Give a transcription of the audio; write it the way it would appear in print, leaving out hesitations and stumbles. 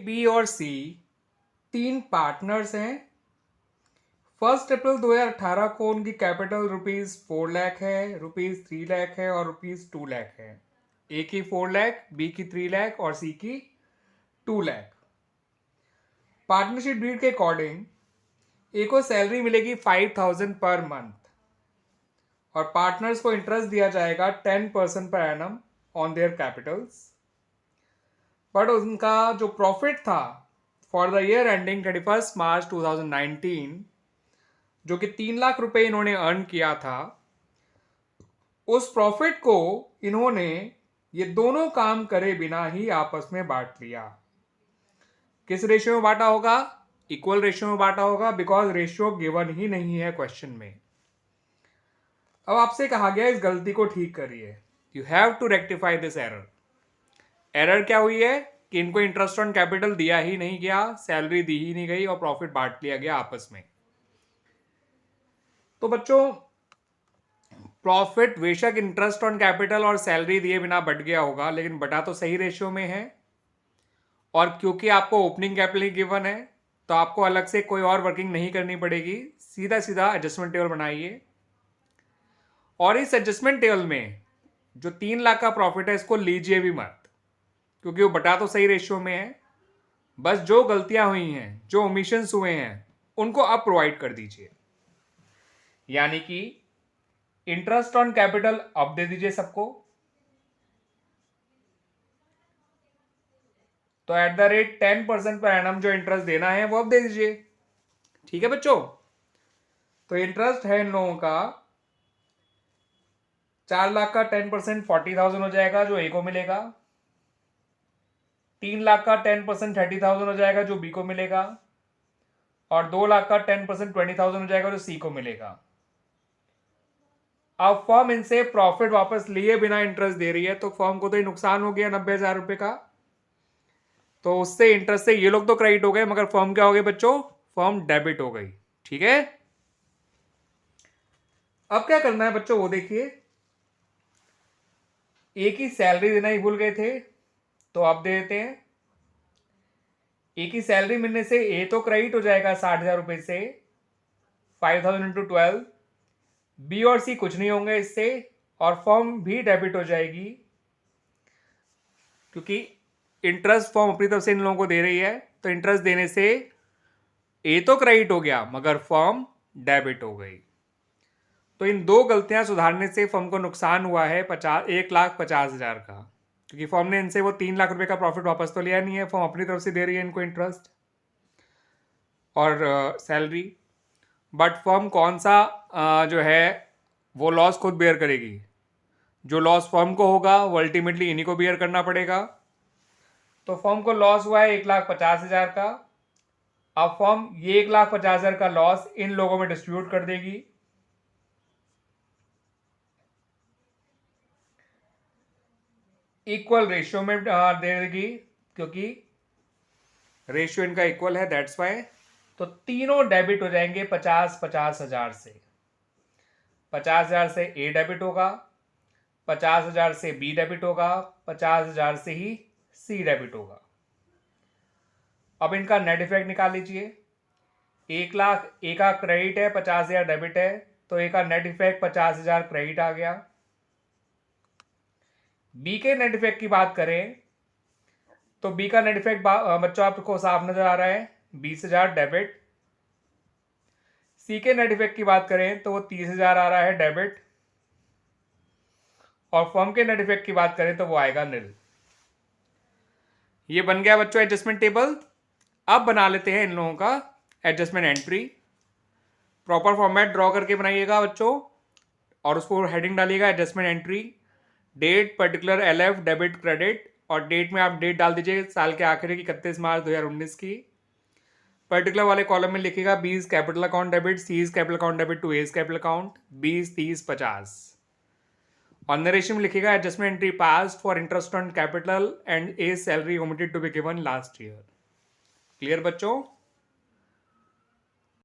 B और सी तीन partners हैं। 1 अप्रैल 2018 को उनकी कैपिटल ₹4 लाख है, ₹3 लाख है और ₹2 लाख है। ए की 4 लाख, बी की 3 लाख और सी की 2 लाख। पार्टनरशिप डीड के अकॉर्डिंग ए को सैलरी मिलेगी 5,000 पर मंथ और पार्टनर्स को इंटरेस्ट दिया जाएगा 10% per annum on their Capitals. But उनका जो प्रॉफिट था फॉर द ईयर एंडिंग 31 मार्च 2019, जो कि 3 लाख रुपए इन्होंने अर्न किया था, उस प्रॉफिट को इन्होंने ये दोनों काम करे बिना ही आपस में बांट लिया। किस रेशियो में बांटा होगा? इक्वल रेशियो में बांटा होगा, बिकॉज रेशियो गिवन ही नहीं है क्वेश्चन में। अब आपसे कहा गया इस गलती को ठीक करिए। You have to rectify this error. Error क्या हुई है कि इनको इंटरेस्ट ऑन कैपिटल दिया ही नहीं गया, सैलरी दी ही नहीं गई और प्रॉफिट बांट लिया गया आपस में। तो बच्चों, प्रॉफिट बेशक इंटरेस्ट ऑन कैपिटल और सैलरी दिए बिना बट गया होगा, लेकिन बटा तो सही रेशियो में है। और क्योंकि आपको ओपनिंग कैपिटल गिवन है तो आपको अलग से कोई और वर्किंग नहीं करनी पड़ेगी, सीधा सीधा एडजस्टमेंट टेबल बनाइए। और इस एडजस्टमेंट टेबल में जो 3 लाख का प्रॉफिट है इसको लीजिए भी मत, क्योंकि वो बटा तो सही रेशियो में है। बस जो गलतियां हुई हैं, जो ओमिशंस हुए हैं, उनको आप प्रोवाइड कर दीजिए। यानी कि इंटरेस्ट ऑन कैपिटल अब दे दीजिए सबको, तो at the rate 10% per annum जो इंटरेस्ट देना है वो अब दे दीजिए। ठीक है बच्चों? तो इंटरेस्ट है इन लोगों का 4 लाख का 10% 40,000 हो जाएगा जो ए को मिलेगा। 3 लाख का 10% 30,000 हो जाएगा जो बी को मिलेगा। और 2 लाख का 10% 20,000 हो जाएगा जो सी को मिलेगा। अब फर्म इनसे प्रॉफिट वापस लिए बिना इंटरेस्ट दे रही है, तो फर्म को तो ये नुकसान हो गया 90,000 रुपए का। तो उससे इंटरेस्ट से ये लोग तो क्रेडिट हो गए, मगर फर्म क्या हो गई बच्चों? फर्म डेबिट हो गई। ठीक है? अब क्या करना है बच्चों वो देखिए। ए की सैलरी देना ही भूल गए थे, तो अब दे देते हैं। ए की सैलरी मिलने से ए तो क्रेडिट हो जाएगा 60,000 रुपए से, 5,000 इंटू 12। बी और सी कुछ नहीं होंगे इससे, और फर्म भी डेबिट हो जाएगी, क्योंकि इंटरेस्ट फर्म अपनी तरफ से इन लोगों को दे रही है। तो इंटरेस्ट देने से ए तो क्रेडिट हो गया मगर फर्म डेबिट हो गई। तो इन दो गलतियां सुधारने से फर्म को नुकसान हुआ है 1,50,000 का, क्योंकि फर्म ने इनसे वो 3 लाख रुपए का प्रॉफिट वापस तो लिया नहीं है, फर्म अपनी तरफ से दे रही है इनको इंटरेस्ट और सैलरी। बट फर्म कौन सा जो है वो लॉस खुद बेयर करेगी? जो लॉस फर्म को होगा वो अल्टीमेटली इन्हीं को बेयर करना पड़ेगा। तो फर्म को लॉस हुआ है 1,50,000 का। अब फर्म ये 1,50,000 का लॉस इन लोगों में डिस्ट्रीब्यूट कर देगी। इक्वल रेशियो में दे देगी, क्योंकि रेशियो इनका इक्वल है, दैट्स वाई। तो तीनों डेबिट हो जाएंगे 50,000 से। 50,000 से ए डेबिट होगा, 50,000 से बी डेबिट होगा, 50,000 से ही सी डेबिट होगा। अब इनका नेट इफेक्ट निकाल लीजिए। 1 लाख ए का क्रेडिट है, 50,000 डेबिट है, तो ए का नेट इफेक्ट 50,000 क्रेडिट आ गया। बी के नेट इफेक्ट की बात करें तो बी का नेट इफेक्ट बच्चों आपको साफ नजर आ रहा है, 20,000 डेबिट। सी के नेट इफेक्ट की बात करें तो वो 30,000 आ रहा है डेबिट। और फर्म के नेट इफेक्ट की बात करें तो वो आएगा निल। ये बन गया बच्चों एडजस्टमेंट टेबल। अब बना लेते हैं इन लोगों का adjustment entry. Proper format draw करके बनाइएगा बच्चों, और उसको हेडिंग डालिएगा adjustment entry, date particular LF debit credit, और डेट में आप डेट डाल दीजिए साल के आखिरी की 31 मार्च 2019 की। पर्टिकुलर वाले कॉलम में लिखिएगा B is capital account debit, C is capital account debit to A is capital account, B is 30 50। और नरेशन में लिखिएगा adjustment entry passed for interest on capital and A salary omitted to be given last year. Clear बच्चों?